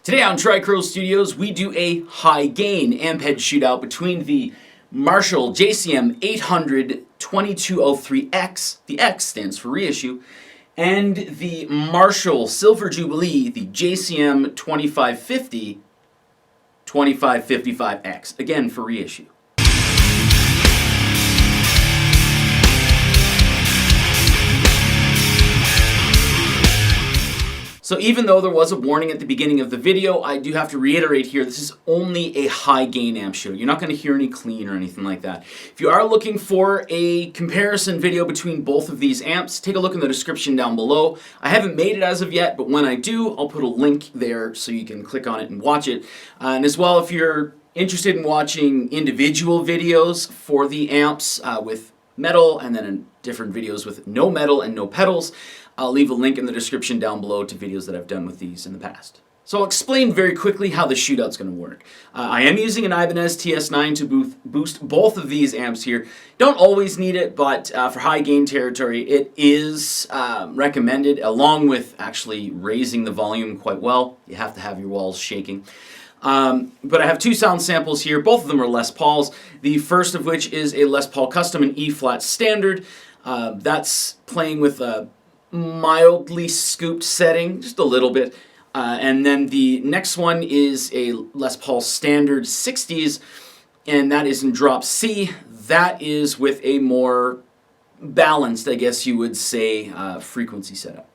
Today on Tricro Studios, we do a high gain amp head shootout between the Marshall JCM 800 2203X, the X stands for reissue, and the Marshall Silver Jubilee, the JCM 2550 2555X, again for reissue. So even though there was a warning at the beginning of the video, I do have to reiterate here, this is only a high gain amp show. You're not going to hear any clean or anything like that. If you are looking for a comparison video between both of these amps, take a look in the description down below. I haven't made it as of yet, but when I do, I'll put a link there so you can click on it and watch it. And as well, if you're interested in watching individual videos for the amps with metal and then different videos with no metal and no pedals, I'll leave a link in the description down below to videos that I've done with these in the past. So I'll explain very quickly how the shootout's going to work. I am using an Ibanez TS9 to boost both of these amps here. Don't always need it, but for high gain territory it is recommended, along with actually raising the volume quite well. You have to have your walls shaking. But I have two sound samples here. Both of them are Les Pauls. The first of which is a Les Paul Custom in E-flat standard. That's playing with a mildly scooped setting, just a little bit. And then the next one is a Les Paul Standard 60s, and that is in drop C. That is with a more balanced, I guess you would say, frequency setup.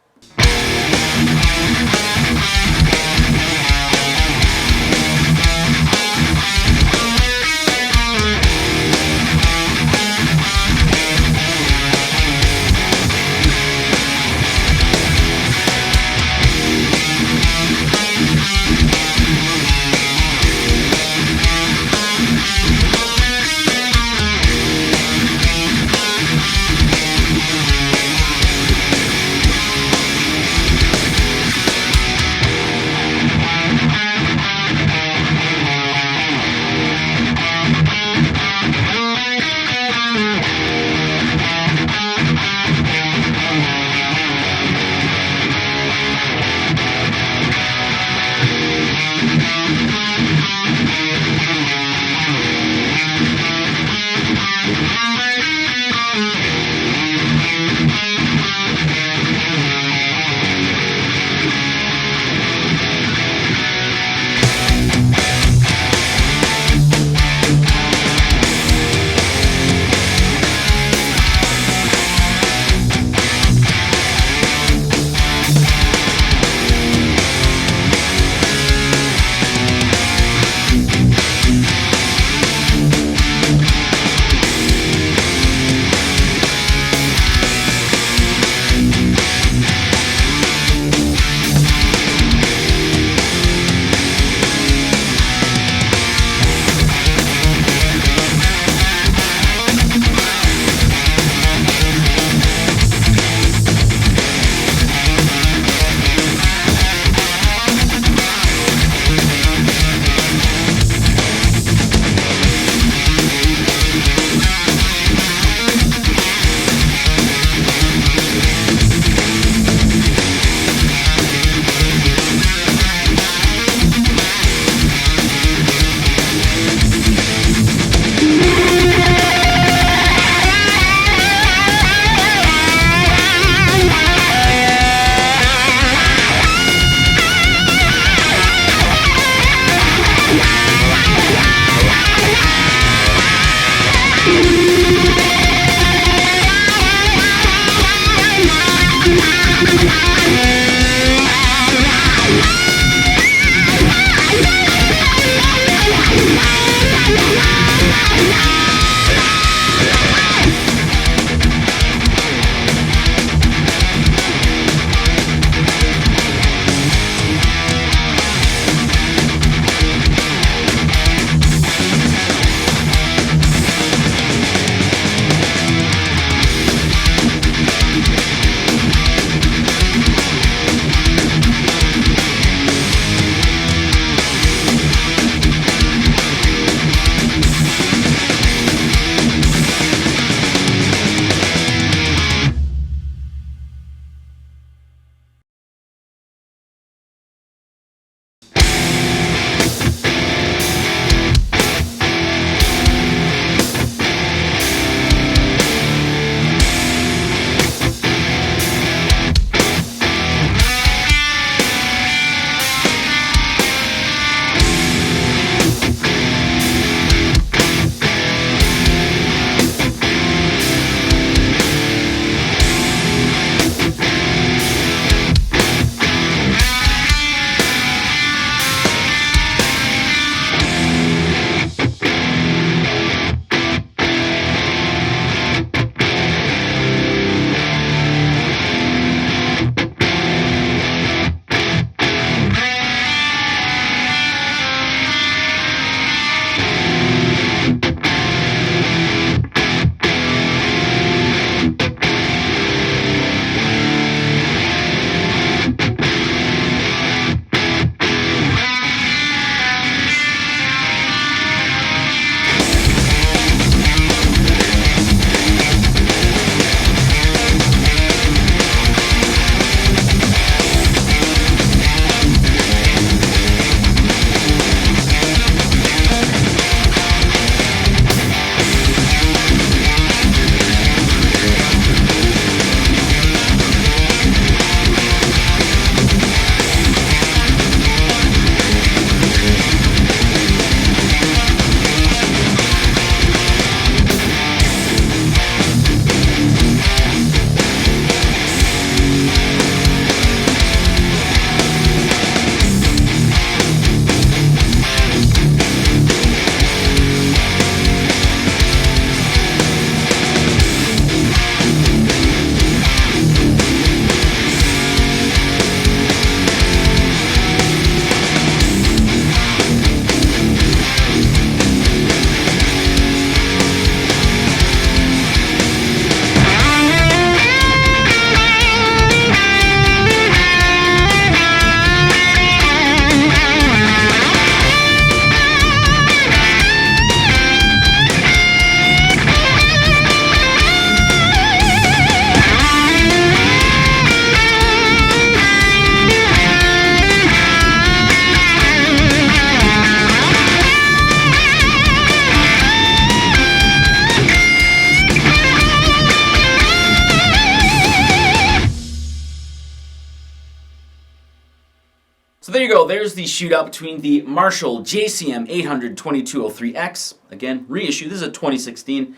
So there you go, there's the shootout between the Marshall JCM 800-2203X, again, reissue, this is a 2016,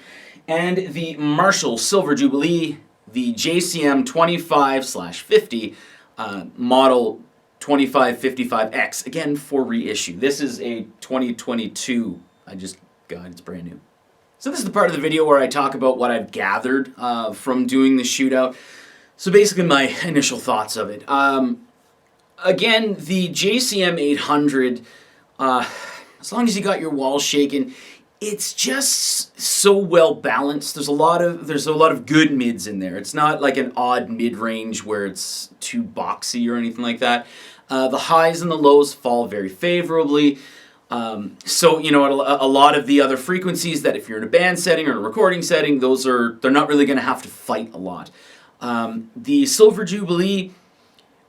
and the Marshall Silver Jubilee, the JCM 25/50 model 2555X, again for reissue. This is a 2022, God, it's brand new. So this is the part of the video where I talk about what I've gathered from doing the shootout. So basically my initial thoughts of it. Again, the JCM 800, as long as you got your walls shaken, it's just so well balanced. There's a lot of good mids in there. It's not like an odd mid-range where it's too boxy or anything like that. The highs and the lows fall very favorably. So, you know, a lot of the other frequencies that if you're in a band setting or a recording setting, they're not really going to have to fight a lot. The Silver Jubilee,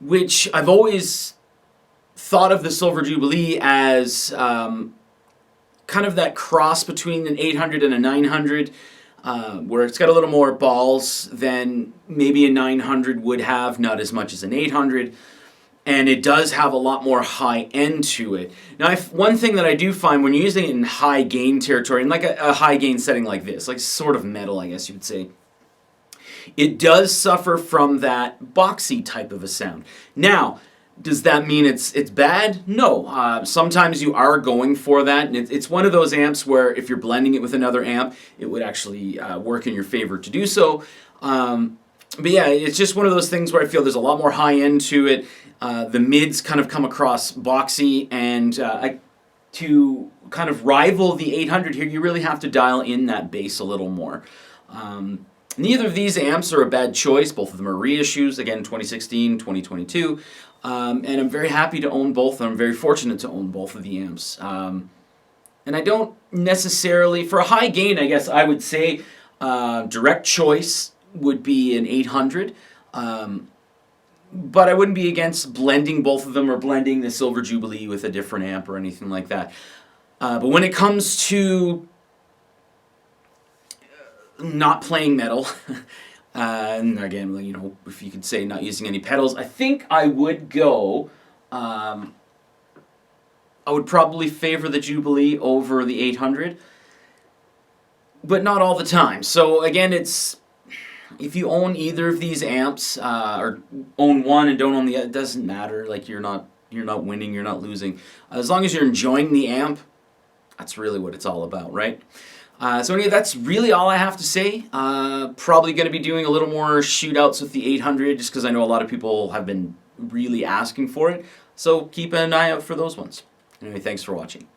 which I've always thought of the Silver Jubilee as kind of that cross between an 800 and a 900, where it's got a little more balls than maybe a 900 would have, not as much as an 800. And it does have a lot more high end to it. Now, one thing that I do find when you're using it in high gain territory, in like a high gain setting like this, like sort of metal, I guess you would say, it does suffer from that boxy type of a sound. Now, does that mean it's bad? No. Sometimes you are going for that, and it's one of those amps where if you're blending it with another amp, it would actually work in your favor to do so. But yeah, it's just one of those things where I feel there's a lot more high end to it. The mids kind of come across boxy, and to kind of rival the 800 here, you really have to dial in that bass a little more. Neither of these amps are a bad choice. Both of them are reissues, again, 2016, 2022. And I'm very happy to own both of them. I'm very fortunate to own both of the amps. And I don't necessarily, for a high gain, I guess I would say direct choice would be an 800. But I wouldn't be against blending both of them or blending the Silver Jubilee with a different amp or anything like that. But when it comes to not playing metal, and again, you know, if you could say not using any pedals, I think I would go, I would probably favor the Jubilee over the 800, but not all the time. So again, if you own either of these amps, or own one and don't own the other, it doesn't matter. Like you're not winning, you're not losing. As long as you're enjoying the amp, that's really what it's all about, right? So anyway, that's really all I have to say. Probably going to be doing a little more shootouts with the 800, just because I know a lot of people have been really asking for it. So keep an eye out for those ones. Anyway, thanks for watching.